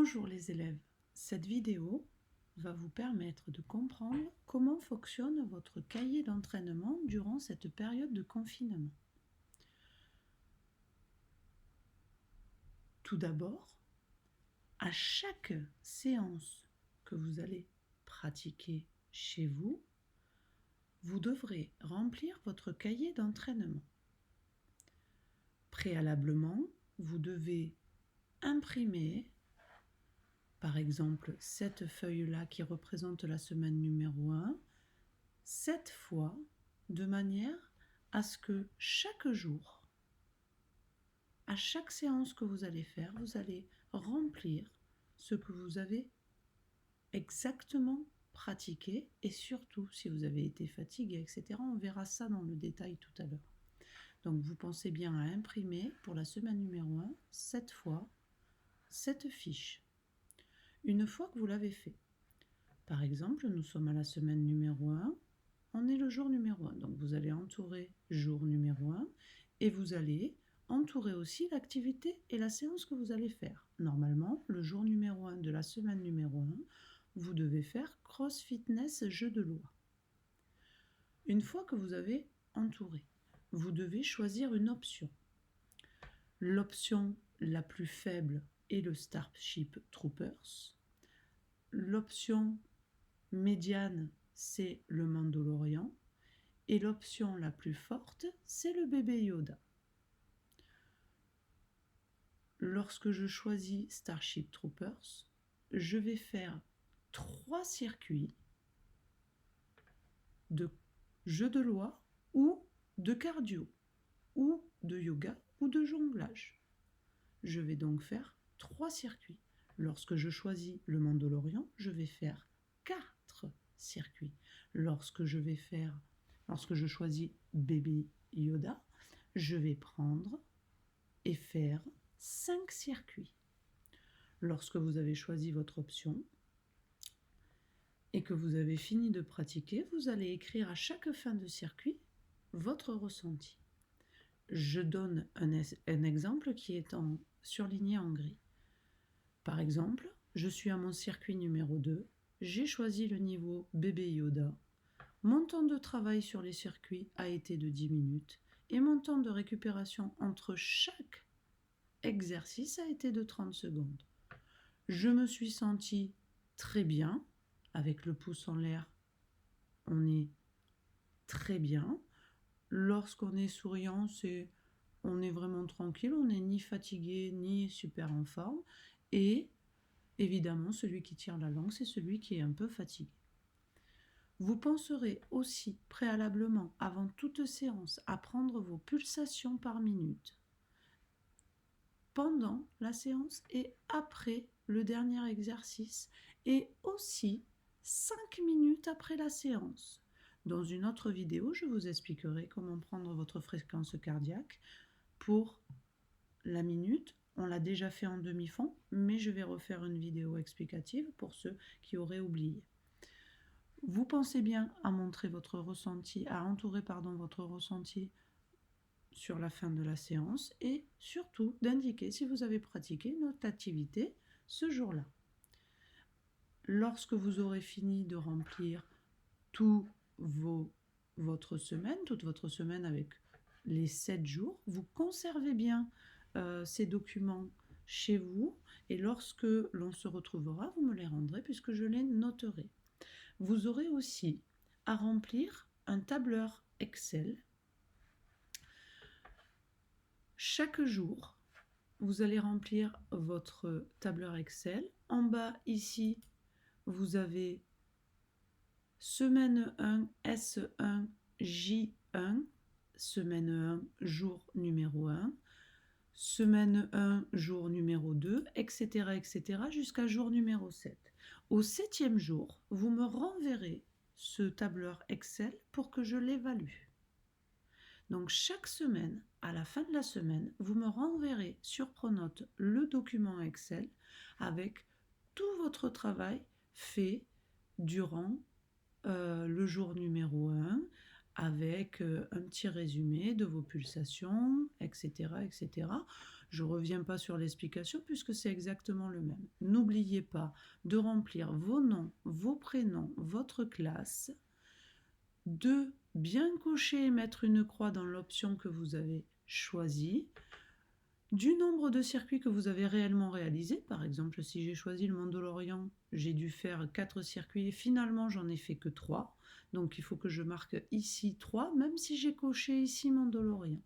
Bonjour les élèves, cette vidéo va vous permettre de comprendre comment fonctionne votre cahier d'entraînement durant cette période de confinement. Tout d'abord, à chaque séance que vous allez pratiquer chez vous, vous devrez remplir votre cahier d'entraînement. Préalablement, vous devez imprimer par exemple cette feuille-là qui représente la semaine numéro 1, 7 fois, de manière à ce que chaque jour, à chaque séance que vous allez faire, vous allez remplir ce que vous avez exactement pratiqué et surtout si vous avez été fatigué, etc. On verra ça dans le détail tout à l'heure. Donc vous pensez bien à imprimer pour la semaine numéro 1, 7 fois, cette fiche. Une fois que vous l'avez fait, par exemple, nous sommes à la semaine numéro 1, on est le jour numéro 1. Donc vous allez entourer jour numéro 1 et vous allez entourer aussi l'activité et la séance que vous allez faire. Normalement, le jour numéro 1 de la semaine numéro 1, vous devez faire cross fitness jeu de loi. Une fois que vous avez entouré, vous devez choisir une option. L'option la plus faible est le Starship Troopers. L'option médiane, c'est le Mandalorian. Et l'option la plus forte, c'est le bébé Yoda. Lorsque je choisis Starship Troopers, je vais faire 3 circuits de jeu de loi ou de cardio, ou de yoga ou de jonglage. Je vais donc faire 3 circuits. Lorsque je choisis le Mandalorian, je vais faire 4 circuits. Lorsque je choisis bébé Yoda, je vais prendre et faire 5 circuits. Lorsque vous avez choisi votre option et que vous avez fini de pratiquer, vous allez écrire à chaque fin de circuit votre ressenti. Je donne un exemple qui est surligné en gris. Par exemple, je suis à mon circuit numéro 2, j'ai choisi le niveau bébé Yoda. Mon temps de travail sur les circuits a été de 10 minutes et mon temps de récupération entre chaque exercice a été de 30 secondes. Je me suis sentie très bien, avec le pouce en l'air, on est très bien. Lorsqu'on est souriant, on est vraiment tranquille, on n'est ni fatigué ni super en forme. Et évidemment, celui qui tire la langue, c'est celui qui est un peu fatigué. Vous penserez aussi préalablement, avant toute séance, à prendre vos pulsations par minute, pendant la séance et après le dernier exercice, et aussi 5 minutes après la séance. Dans une autre vidéo, je vous expliquerai comment prendre votre fréquence cardiaque pour la minute. On l'a déjà fait en demi-fond, mais je vais refaire une vidéo explicative pour ceux qui auraient oublié. Vous pensez bien à montrer votre ressenti, à entourer votre ressenti sur la fin de la séance et surtout d'indiquer si vous avez pratiqué notre activité ce jour-là. Lorsque vous aurez fini de remplir toute votre semaine avec les 7 jours, vous conservez bien ces documents chez vous et lorsque l'on se retrouvera, vous me les rendrez puisque je les noterai. Vous aurez aussi à remplir un tableur Excel. Chaque jour, vous allez remplir votre tableur Excel. En bas, ici, vous avez semaine 1, S1, J1, semaine 1, jour numéro 1, semaine 1, jour numéro 2, etc., etc., jusqu'à jour numéro 7. Au 7e jour, vous me renverrez ce tableur Excel pour que je l'évalue. Donc chaque semaine, à la fin de la semaine, vous me renverrez sur Pronote le document Excel avec tout votre travail fait durant le jour numéro 1 avec un petit résumé de vos pulsations, etc., etc. Je ne reviens pas sur l'explication puisque c'est exactement le même. N'oubliez pas de remplir vos noms, vos prénoms, votre classe, de bien cocher et mettre une croix dans l'option que vous avez choisie, du nombre de circuits que vous avez réellement réalisés. Par exemple, si j'ai choisi le Mandalorian, j'ai dû faire 4 circuits et finalement j'en ai fait que 3. Donc il faut que je marque ici 3, même si j'ai coché ici Mandalorian.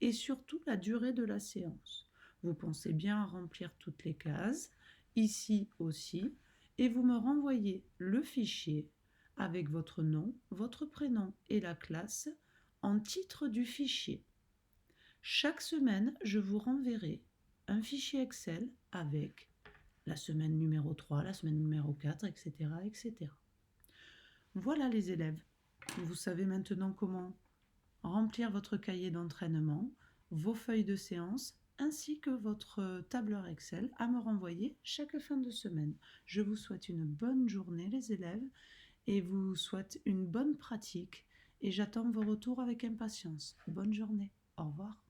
Et surtout la durée de la séance. Vous pensez bien à remplir toutes les cases, ici aussi, et vous me renvoyez le fichier avec votre nom, votre prénom et la classe en titre du fichier. Chaque semaine, je vous renverrai un fichier Excel avec la semaine numéro 3, la semaine numéro 4, etc., etc. Voilà les élèves. Vous savez maintenant comment remplir votre cahier d'entraînement, vos feuilles de séance, ainsi que votre tableur Excel à me renvoyer chaque fin de semaine. Je vous souhaite une bonne journée les élèves et vous souhaite une bonne pratique et j'attends vos retours avec impatience. Bonne journée. Au revoir.